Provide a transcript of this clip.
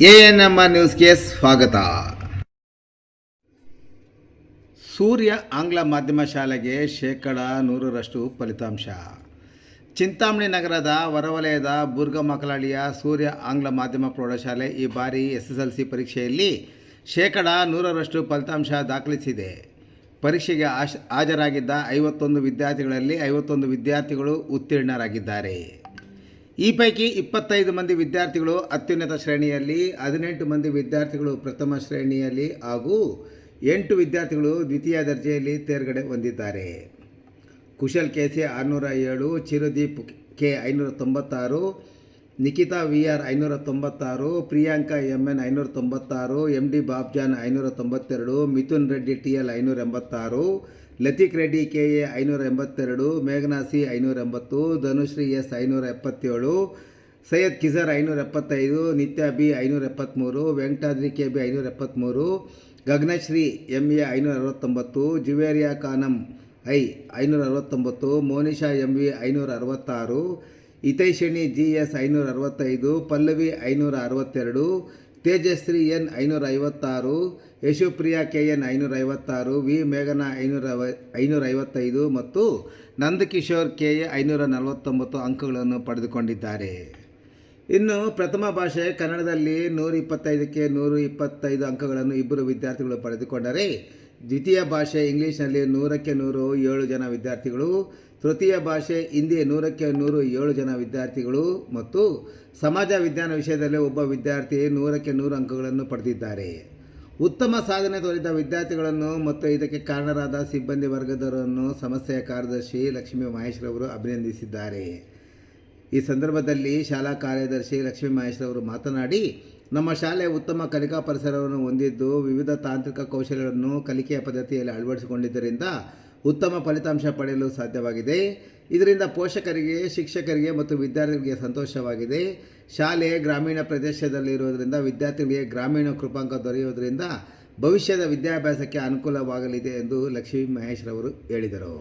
ANMR ನ್ಯೂಸ್ಗೆ ಸ್ವಾಗತ. ಸೂರ್ಯ ಆಂಗ್ಲ ಮಾಧ್ಯಮ ಶಾಲೆಗೆ 100% ಫಲಿತಾಂಶ. ಚಿಂತಾಮಣಿ ನಗರದ ಹೊರವಲಯದ ಬುರ್ಗಮಕಲಹಳ್ಳಿಯ ಸೂರ್ಯ ಆಂಗ್ಲ ಮಾಧ್ಯಮ ಪ್ರೌಢಶಾಲೆ ಈ ಬಾರಿ SSLC ಪರೀಕ್ಷೆಯಲ್ಲಿ 100% ಫಲಿತಾಂಶ ದಾಖಲಿಸಿದೆ. ಪರೀಕ್ಷೆಗೆ ಹಾಜರಾಗಿದ್ದ 51 ವಿದ್ಯಾರ್ಥಿಗಳಲ್ಲಿ 51 ವಿದ್ಯಾರ್ಥಿಗಳು ಉತ್ತೀರ್ಣರಾಗಿದ್ದಾರೆ. ಈ ಪೈಕಿ 25 ಮಂದಿ ವಿದ್ಯಾರ್ಥಿಗಳು ಅತ್ಯುನ್ನತ ಶ್ರೇಣಿಯಲ್ಲಿ, 18 ಮಂದಿ ವಿದ್ಯಾರ್ಥಿಗಳು ಪ್ರಥಮ ಶ್ರೇಣಿಯಲ್ಲಿ ಹಾಗೂ 8 ವಿದ್ಯಾರ್ಥಿಗಳು ದ್ವಿತೀಯ ದರ್ಜೆಯಲ್ಲಿ ತೇರ್ಗಡೆ ಹೊಂದಿದ್ದಾರೆ. Kushal KC 607, ಚಿರುದೀಪ್ K 596, Nikhita VR 596, Priyanka MN 596, MD ಬಾಬ್ಜಾನ್ 592, Mithun Reddy TL 586, ಲತೀಕ್ Reddy KA 582, ಮೇಘನಾ C 580, Dhanushree S 577, Syed Khizar 575, Nitya B 573, Venkatadri KB 573, Gaganashree MA 569, Juveria Khanam I 569, Monisha MV 566, Hitaishini GS 565, Pallavi 562, Tejashree N 556, Yashupriya KN 556, V ಮೇಘನಾ 555 ಮತ್ತು ನಂದಕಿಶೋರ್ KA 549 ಅಂಕಗಳನ್ನು ಪಡೆದುಕೊಂಡಿದ್ದಾರೆ. ಇನ್ನು ಪ್ರಥಮ ಭಾಷೆ ಕನ್ನಡದಲ್ಲಿ 125ಕ್ಕೆ 125 ಅಂಕಗಳನ್ನು ಇಬ್ಬರು ವಿದ್ಯಾರ್ಥಿಗಳು ಪಡೆದುಕೊಂಡರೆ, ದ್ವಿತೀಯ ಭಾಷೆ ಇಂಗ್ಲೀಷ್ನಲ್ಲಿ 100ಕ್ಕೆ 107 ಜನ ವಿದ್ಯಾರ್ಥಿಗಳು, ತೃತೀಯ ಭಾಷೆ ಹಿಂದಿ 100ಕ್ಕೆ 107 ಜನ ವಿದ್ಯಾರ್ಥಿಗಳು ಮತ್ತು ಸಮಾಜ ವಿಜ್ಞಾನ ವಿಷಯದಲ್ಲಿ ಒಬ್ಬ ವಿದ್ಯಾರ್ಥಿ 100ಕ್ಕೆ 100 ಅಂಕಗಳನ್ನು ಪಡೆದಿದ್ದಾರೆ. ಉತ್ತಮ ಸಾಧನೆ ತೋರಿದ ವಿದ್ಯಾರ್ಥಿಗಳನ್ನು ಮತ್ತು ಇದಕ್ಕೆ ಕಾರಣರಾದ ಸಿಬ್ಬಂದಿ ವರ್ಗದವರನ್ನು ಸಂಸ್ಥೆಯ ಕಾರ್ಯದರ್ಶಿ ಲಕ್ಷ್ಮೀ ಮಹೇಶ್ರವರು ಅಭಿನಂದಿಸಿದ್ದಾರೆ. ಈ ಸಂದರ್ಭದಲ್ಲಿ ಶಾಲಾ ಕಾರ್ಯದರ್ಶಿ ಲಕ್ಷ್ಮೀ ಮಹೇಶ್ರವರು ಮಾತನಾಡಿ, ನಮ್ಮ ಶಾಲೆ ಉತ್ತಮ ಕಲಿಕಾ ಪರಿಸರವನ್ನು ಹೊಂದಿದ್ದು ವಿವಿಧ ತಾಂತ್ರಿಕ ಕೌಶಲ್ಯಗಳನ್ನು ಕಲಿಕೆಯ ಪದ್ಧತಿಯಲ್ಲಿ ಅಳವಡಿಸಿಕೊಂಡಿದ್ದರಿಂದ ಉತ್ತಮ ಫಲಿತಾಂಶ ಪಡೆಯಲು ಸಾಧ್ಯವಾಗಿದೆ. ಇದರಿಂದ ಪೋಷಕರಿಗೆ, ಶಿಕ್ಷಕರಿಗೆ ಮತ್ತು ವಿದ್ಯಾರ್ಥಿಗಳಿಗೆ ಸಂತೋಷವಾಗಿದೆ. ಶಾಲೆ ಗ್ರಾಮೀಣ ಪ್ರದೇಶದಲ್ಲಿರುವುದರಿಂದ ವಿದ್ಯಾರ್ಥಿಗಳಿಗೆ ಗ್ರಾಮೀಣ ಕೃಪಾಂಕ ದೊರೆಯುವುದರಿಂದ ಭವಿಷ್ಯದ ವಿದ್ಯಾಭ್ಯಾಸಕ್ಕೆ ಅನುಕೂಲವಾಗಲಿದೆ ಎಂದು ಲಕ್ಷ್ಮೀ ಮಹೇಶ್ರವರು ಹೇಳಿದರು.